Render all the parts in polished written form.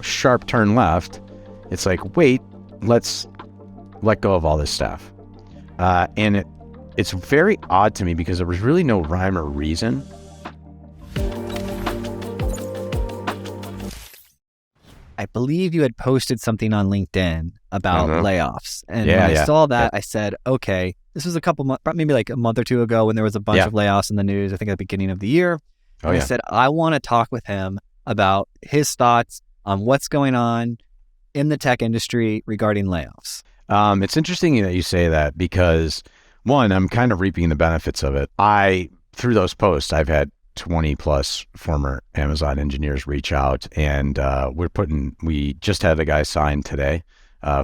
sharp turn left, it's like, wait, let's let go of all this stuff. And it's very odd to me because there was really no rhyme or reason. I believe you had posted something on LinkedIn about layoffs. And when I saw that, I said, okay, this was a couple months, maybe like a month or two ago when there was a bunch of layoffs in the news, I think at the beginning of the year. I said, I want to talk with him about his thoughts on what's going on in the tech industry regarding layoffs. It's interesting that you say that because, one, I'm kind of reaping the benefits of it. Through those posts, I've had 20 plus former Amazon engineers reach out, and we just had a guy sign today,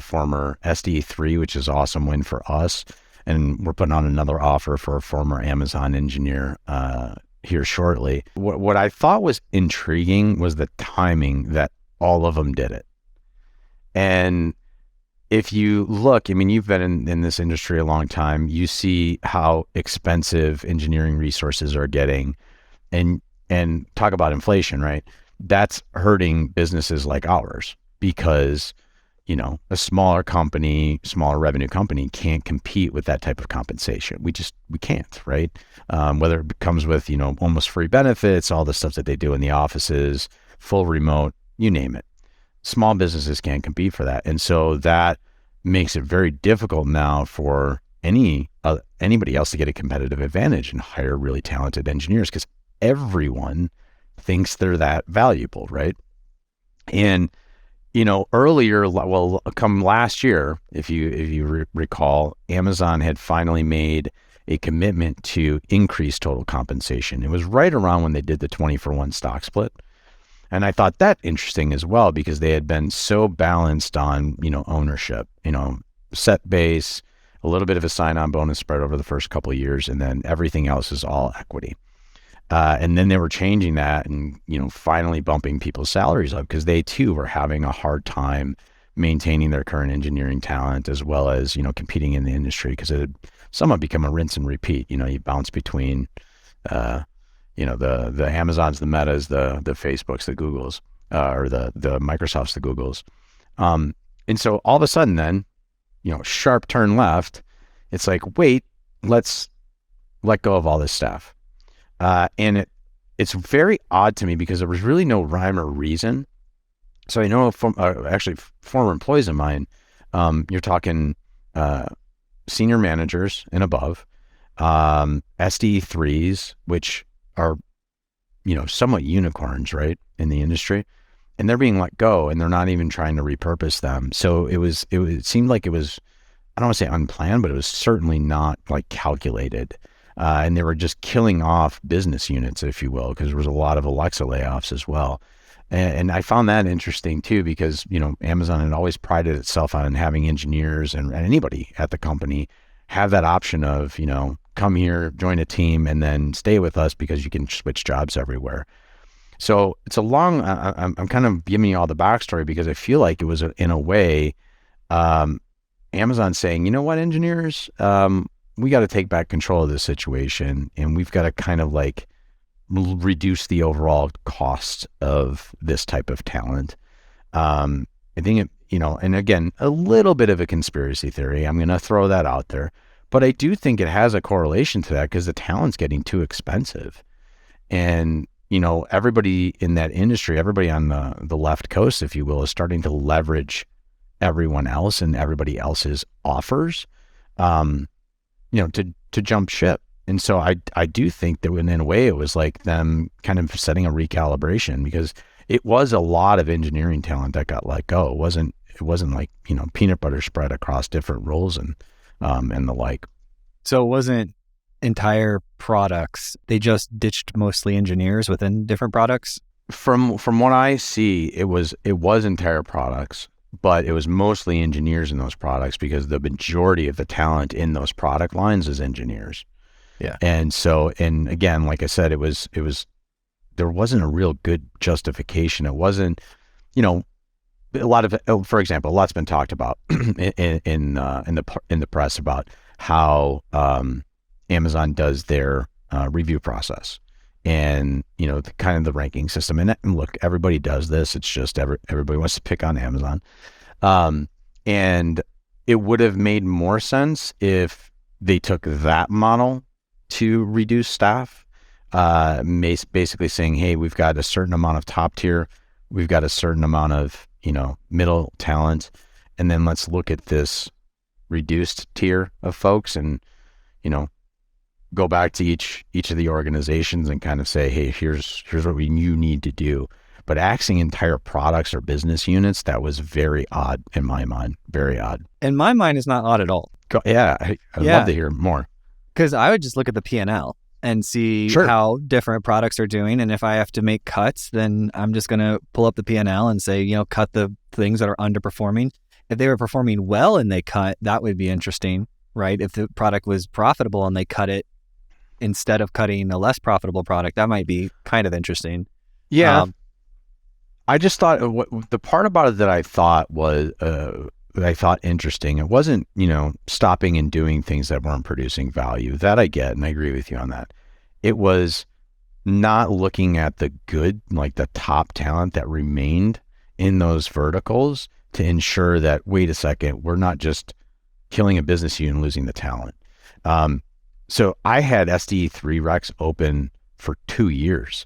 former SDE3, which is an awesome win for us. And we're putting on another offer for a former Amazon engineer here shortly. What I thought was intriguing was the timing that all of them did it. And if you look, you've been in this industry a long time, you see how expensive engineering resources are getting. And talk about inflation, right? That's hurting businesses like ours because, a smaller revenue company can't compete with that type of compensation. We can't, right? Whether it comes with, almost free benefits, all the stuff that they do in the offices, full remote, you name it. Small businesses can't compete for that. And so that makes it very difficult now for anybody else to get a competitive advantage and hire really talented engineers because everyone thinks they're that valuable, right? And, earlier, come last year, if you recall, Amazon had finally made a commitment to increase total compensation. It was right around when they did the 20-for-1 stock split. And I thought that interesting as well because they had been so balanced on, ownership, set base, a little bit of a sign-on bonus spread over the first couple of years, and then everything else is all equity. And then they were changing that and, finally bumping people's salaries up because they too were having a hard time maintaining their current engineering talent as well as, competing in the industry because it had somewhat become a rinse and repeat. You bounce between, the Amazons, the Metas, the Facebooks, the Googles, or the Microsofts, the Googles. And so all of a sudden then, sharp turn left, it's like, wait, let's let go of all this stuff. And it's very odd to me because there was really no rhyme or reason. So I know from actually former employees of mine, you're talking senior managers and above, SDE3s, which are, somewhat unicorns, right, in the industry, and they're being let go and they're not even trying to repurpose them. So it seemed like it was, I don't want to say unplanned, but it was certainly not like calculated. And they were just killing off business units, if you will, because there was a lot of Alexa layoffs as well. And I found that interesting too, because, Amazon had always prided itself on having engineers and anybody at the company have that option of, come here, join a team, and then stay with us because you can switch jobs everywhere. So it's I'm kind of giving you all the backstory because I feel like it was in a way, Amazon saying, you know what, engineers, we got to take back control of this situation and we've got to kind of like reduce the overall cost of this type of talent. I think and again, a little bit of a conspiracy theory. I'm going to throw that out there, but I do think it has a correlation to that because the talent's getting too expensive. And, everybody in that industry, everybody on the left coast, if you will, is starting to leverage everyone else and everybody else's offers, to jump ship. And so I do think that in a way it was like them kind of setting a recalibration because it was a lot of engineering talent that got let go. It wasn't like, peanut butter spread across different roles and the like. So it wasn't entire products. They just ditched mostly engineers within different products. From what I see, it was entire products. But it was mostly engineers in those products because the majority of the talent in those product lines is engineers. Yeah. And so, and again, like I said, there wasn't a real good justification. It wasn't, for example, a lot's been talked about in the press about how Amazon does their review process. and the kind of the ranking system. And look, everybody does this. It's just everybody wants to pick on Amazon. And it would have made more sense if they took that model to reduce staff, basically saying, hey, we've got a certain amount of top tier, we've got a certain amount of middle talent, and then let's look at this reduced tier of folks and go back to each of the organizations and kind of say, hey, here's what you need to do. But axing entire products or business units, that was very odd in my mind. Very odd. In my mind, it's not odd at all. I'd love to hear more. Because I would just look at the P&L and see how different products are doing. And if I have to make cuts, then I'm just going to pull up the P&L and say, cut the things that are underperforming. If they were performing well and they cut, that would be interesting, right? If the product was profitable and they cut it instead of cutting a less profitable product, that might be kind of interesting. Yeah. I just thought the part about it that I thought was that I thought interesting. It wasn't stopping and doing things that weren't producing value. That I get, and I agree with you on that. It was not looking at the good, like the top talent that remained in those verticals to ensure that, wait a second, we're not just killing a business unit and losing the talent. So I had SDE3 recs open for 2 years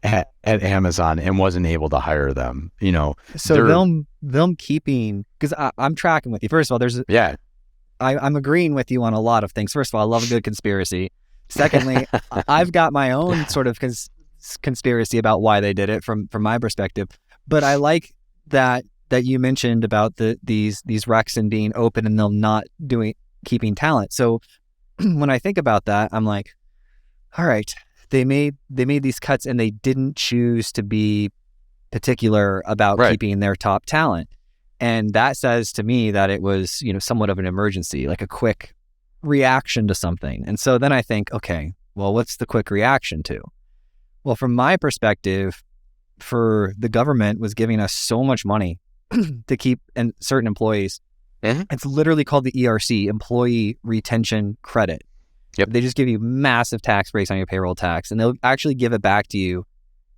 at Amazon and wasn't able to hire them. So them keeping, because I'm tracking with you. First of all, I'm agreeing with you on a lot of things. First of all, I love a good conspiracy. Secondly, I've got my own sort of conspiracy about why they did it from my perspective. But I like that you mentioned about these recs and being open and them not keeping talent. So when I think about that, I'm like, all right, they made these cuts and they didn't choose to be particular about keeping their top talent. And that says to me that it was, somewhat of an emergency, like a quick reaction to something. And so then I think, okay, well, what's the quick reaction to? Well, from my perspective, for the government was giving us so much money to keep certain employees. Mm-hmm. It's literally called the ERC, Employee Retention Credit. Yep. They just give you massive tax breaks on your payroll tax, and they'll actually give it back to you.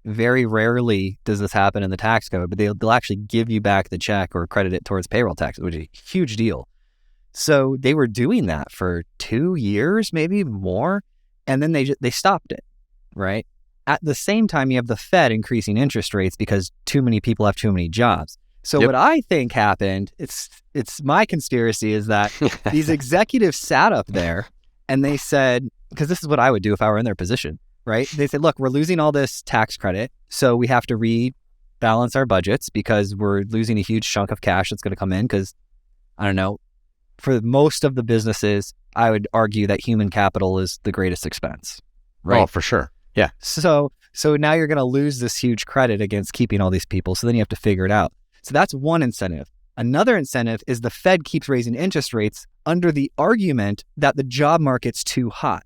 Very rarely does this happen in the tax code, but they'll actually give you back the check or credit it towards payroll taxes, which is a huge deal. So they were doing that for 2 years, maybe more, and then they stopped it, right? At the same time, you have the Fed increasing interest rates because too many people have too many jobs. So what I think happened, it's my conspiracy, is that these executives sat up there and they said, because this is what I would do if I were in their position, right? They said, look, we're losing all this tax credit, so we have to rebalance our budgets because we're losing a huge chunk of cash that's going to come in because, I don't know, for most of the businesses, I would argue that human capital is the greatest expense, right? Oh, for sure. Yeah. So now you're going to lose this huge credit against keeping all these people. So then you have to figure it out. So that's one incentive. Another incentive is the Fed keeps raising interest rates under the argument that the job market's too hot.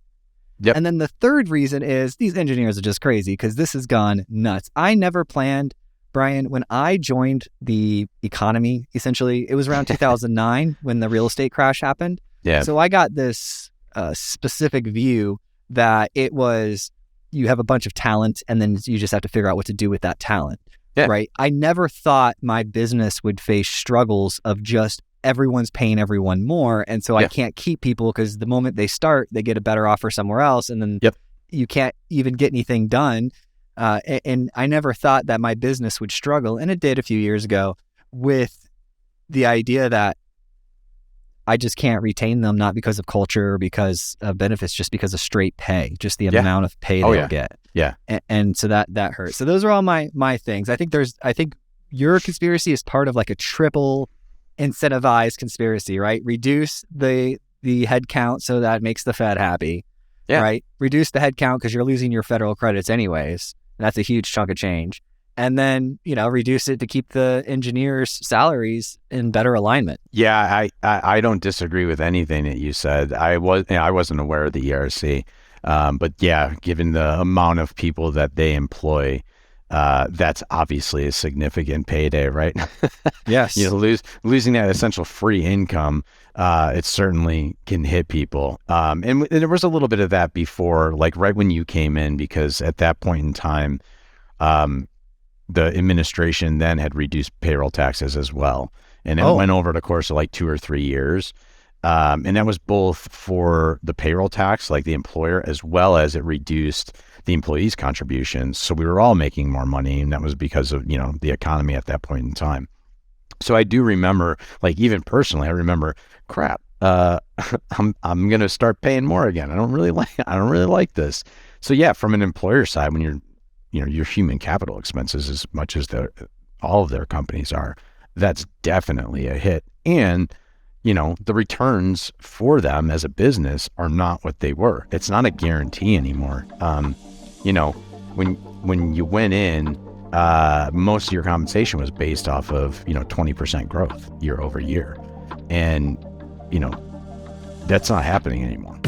Yep. And then the third reason is these engineers are just crazy because this has gone nuts. I never planned, Brian, when I joined the economy, essentially, it was around 2009 when the real estate crash happened. Yeah. So I got this specific view that it was, you have a bunch of talent and then you just have to figure out what to do with that talent. Yeah. Right. I never thought my business would face struggles of just everyone's paying everyone more. And so I can't keep people because the moment they start, they get a better offer somewhere else. And then you can't even get anything done. And I never thought that my business would struggle. And it did a few years ago with the idea that I just can't retain them, not because of culture or because of benefits, just because of straight pay, just the amount of pay they'll get. Yeah. And so that hurts. So those are all my things. I think your conspiracy is part of like a triple incentivized conspiracy, right? Reduce the head count so that makes the Fed happy, right? Reduce the head count because you're losing your federal credits anyways. And that's a huge chunk of change. And then, reduce it to keep the engineers' salaries in better alignment. Yeah, I don't disagree with anything that you said. I wasn't aware of the ERC. But yeah, given the amount of people that they employ, that's obviously a significant payday, right? Yes. Losing that essential free income, it certainly can hit people. And there was a little bit of that before, like right when you came in, because at that point in time, the administration then had reduced payroll taxes as well. And it went over the course of like 2 or 3 years. And that was both for the payroll tax, like the employer, as well as it reduced the employees' contributions. So we were all making more money, and that was because of, the economy at that point in time. So I do remember, like even personally, I remember, crap, I'm going to start paying more again. I don't really like this. So yeah, from an employer side, when your human capital expenses, as much as all of their companies are, that's definitely a hit. And the returns for them as a business are not what they were. It's not a guarantee anymore. When you went in, most of your compensation was based off of 20% growth year over year, and that's not happening anymore.